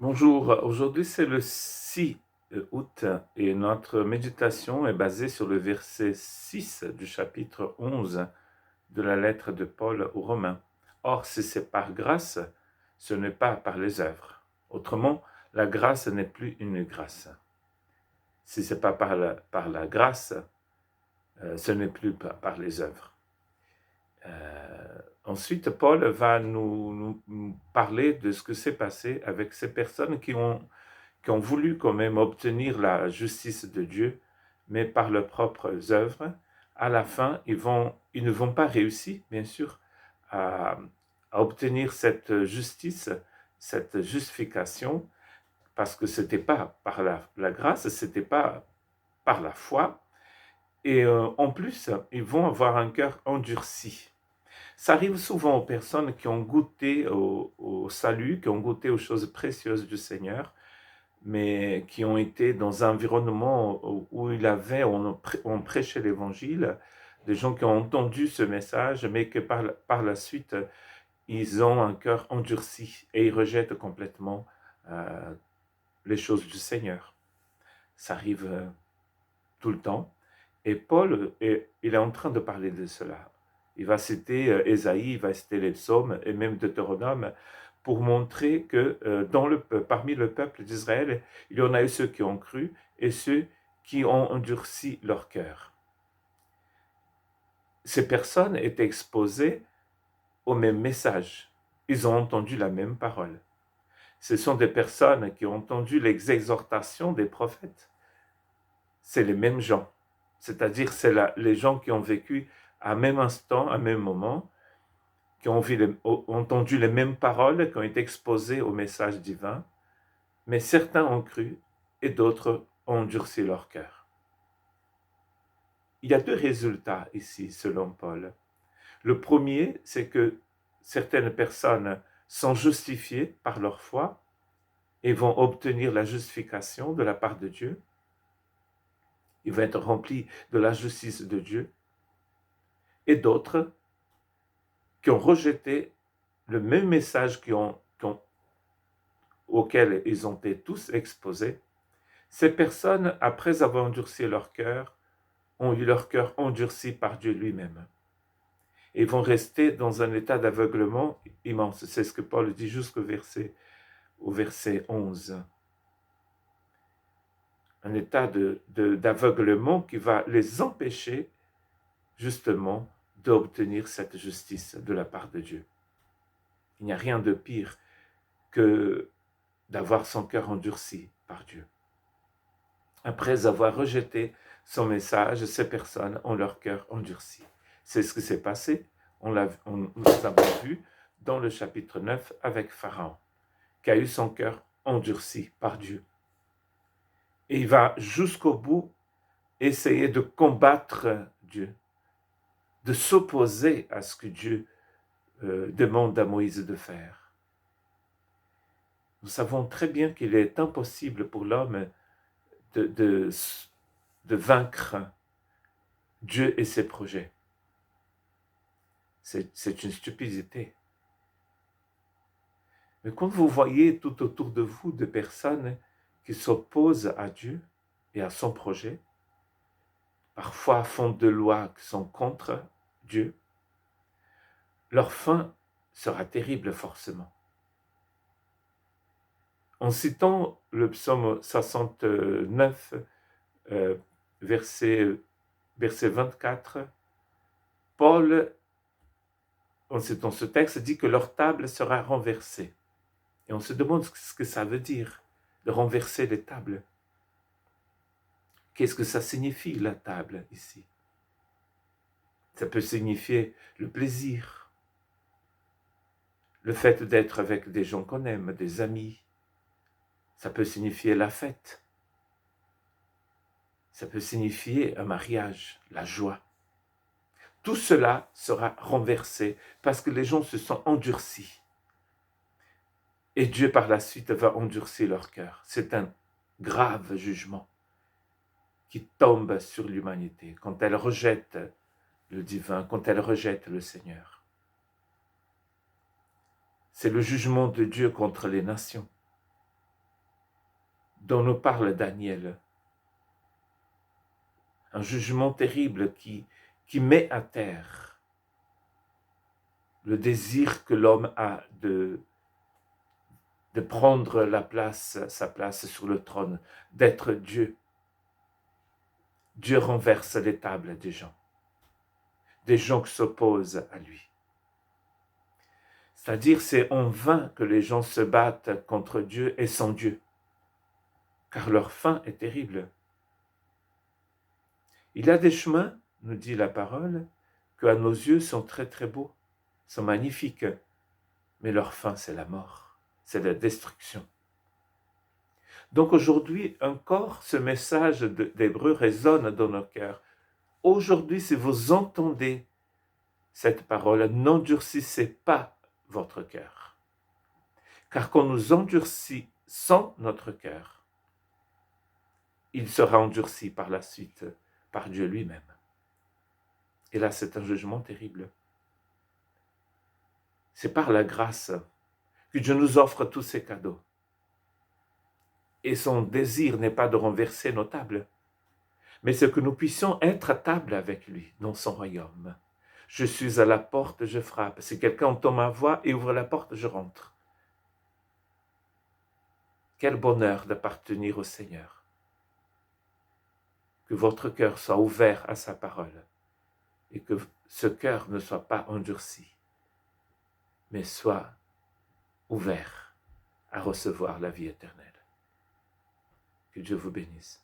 Bonjour, aujourd'hui c'est le 6 août et notre méditation est basée sur le verset 6 du chapitre 11 de la lettre de Paul aux Romains. Or, si c'est par grâce, ce n'est pas par les œuvres. Autrement, la grâce n'est plus une grâce. Si c'est pas par la grâce, ce n'est plus par les œuvres. Ensuite, Paul va nous parler de ce que s'est passé avec ces personnes qui ont voulu quand même obtenir la justice de Dieu, mais par leurs propres œuvres. À la fin, ils ne vont pas réussir, bien sûr, à, à obtenir cette justice, cette justification, parce que c'était pas par la grâce, c'était pas par la foi. Et en plus, ils vont avoir un cœur endurci. Ça arrive souvent aux personnes qui ont goûté au salut, qui ont goûté aux choses précieuses du Seigneur, mais qui ont été dans un environnement où on prêchait l'évangile, des gens qui ont entendu ce message, mais que par la suite, ils ont un cœur endurci et ils rejettent complètement euh, les choses du Seigneur. Ça arrive tout le temps. Et Paul, il est en train de parler de cela. Il va citer Ésaïe, il va citer les psaumes et même Deutéronome pour montrer que parmi le peuple d'Israël, il y en a eu ceux qui ont cru et ceux qui ont endurci leur cœur. Ces personnes étaient exposées au même message. Ils ont entendu la même parole. Ce sont des personnes qui ont entendu les exhortations des prophètes. C'est les mêmes gens. C'est-à-dire, les gens qui ont vécu à un même instant, à un même moment, qui ont entendu les mêmes paroles, qui ont été exposées au message divin, mais certains ont cru et d'autres ont endurci leur cœur. Il y a deux résultats ici, selon Paul. Le premier, c'est que certaines personnes sont justifiées par leur foi et vont obtenir la justification de la part de Dieu. Ils vont être remplis de la justice de Dieu. Et d'autres qui ont rejeté le même message auquel ils ont été tous exposés, ces personnes, après avoir endurci leur cœur, ont eu leur cœur endurci par Dieu lui-même. Et vont rester dans un état d'aveuglement immense. C'est ce que Paul dit au verset 11. Un état d'aveuglement qui va les empêcher justement d'obtenir cette justice de la part de Dieu. Il n'y a rien de pire que d'avoir son cœur endurci par Dieu. Après avoir rejeté son message, ces personnes ont leur cœur endurci. C'est ce qui s'est passé, nous avons vu dans le chapitre 9 avec Pharaon, qui a eu son cœur endurci par Dieu. Et il va jusqu'au bout essayer de combattre Dieu, de s'opposer à ce que Dieu demande à Moïse de faire. Nous savons très bien qu'il est impossible pour l'homme de vaincre Dieu et ses projets. C'est une stupidité. Mais quand vous voyez tout autour de vous des personnes qui s'opposent à Dieu et à son projet, parfois font de lois qui sont contre Dieu, leur fin sera terrible forcément. En citant le psaume 69, verset 24, Paul, en citant ce texte, dit que leur table sera renversée. Et on se demande ce que ça veut dire, de renverser les tables. Qu'est-ce que ça signifie, la table, ici? Ça peut signifier le plaisir, le fait d'être avec des gens qu'on aime, des amis. Ça peut signifier la fête. Ça peut signifier un mariage, la joie. Tout cela sera renversé parce que les gens se sont endurcis. Et Dieu, par la suite, va endurcir leur cœur. C'est un grave jugement qui tombe sur l'humanité quand elle rejette le divin, quand elle rejette le Seigneur. C'est le jugement de Dieu contre les nations. dont nous parle Daniel. Un jugement terrible qui met à terre le désir que l'homme a de prendre sa place sur le trône, d'être Dieu. Dieu renverse les tables des gens qui s'opposent à lui. C'est-à-dire, c'est en vain que les gens se battent contre Dieu et sans Dieu, car leur fin est terrible. Il y a des chemins, nous dit la parole, que à nos yeux sont très très beaux, sont magnifiques, mais leur fin c'est la mort, c'est la destruction. Donc aujourd'hui encore, ce message d'Hébreu résonne dans nos cœurs. Aujourd'hui, si vous entendez cette parole, n'endurcissez pas votre cœur. Car quand nous endurcissons notre cœur, il sera endurci par la suite par Dieu lui-même. Et là, c'est un jugement terrible. C'est par la grâce que Dieu nous offre tous ces cadeaux. Et son désir n'est pas de renverser nos tables, mais c'est que nous puissions être à table avec lui dans son royaume. Je suis à la porte, je frappe. Si quelqu'un entend ma voix et ouvre la porte, je rentre. Quel bonheur d'appartenir au Seigneur. Que votre cœur soit ouvert à sa parole et que ce cœur ne soit pas endurci, mais soit ouvert à recevoir la vie éternelle. Que Dieu vous bénisse.